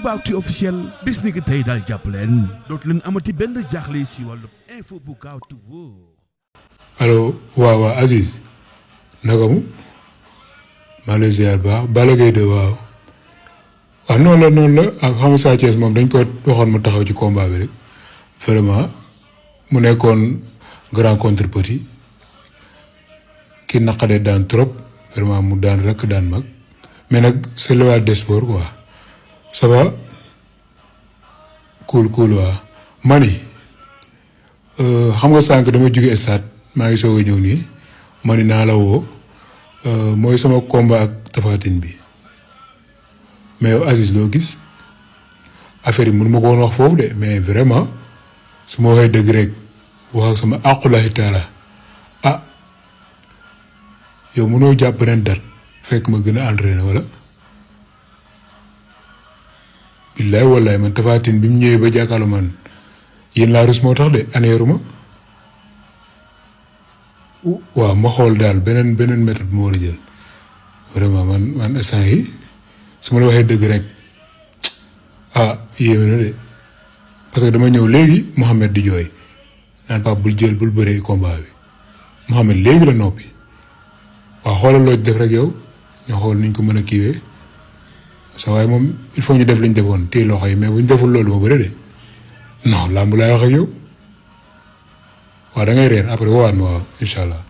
Toubactu officiel bis ni ki tey daal jàpp leen dootu leen amati benn jaaxle si wàllu info bu gaaw te wóor. allo waaw Aziz naka mu maa lay ziar baax Balla Gaye de waaw noonu la ak xam nga Sa Thiès moom dañ ko waxoon mu taxaw ci combat bi rek vraiment mu nekkoon grand contre petit ki naqadee daan trop vraiment mu daan rek daan mag mais nag c'est le des sports quoi ça va cool waa mani xam nga sànq dama jóge stade maa ngi soog a ñëw nii mani naa la woo mooy sama combat ak Tapha Tine bi mais yow Aziz loo gis affaire yi mënu ma ko woon wax foofu de mais vraiment su ma waxee dëgg rek wax ak sama aqulahi taala yow mënoo jàpp beneen date fekk ma gën a entraîné wala billaay wallaay man Tapha Tine bi mu ñëwee ba jàkkaarloo man yéen laa rus moo tax de aneeruma waaw ma xool daal beneen méthode moo war a jël vraiment man instant yi su ma la waxee dëgg rek yéeme na de parce que dama ñëw léegi Mouhamed di jooy naan papa bul bëree combat bi Mouhamed léegi la noppi waaw xoolal loo def rek yow ñu xool niñ ko mën a kiiwee sa waaye moom il faut ñu def liñ defoon téye loxo yi mais buñ deful loolu ma bëre de non làmb laay wax ak yow waaw da ngay reer après woowaat ma waaw incha allah.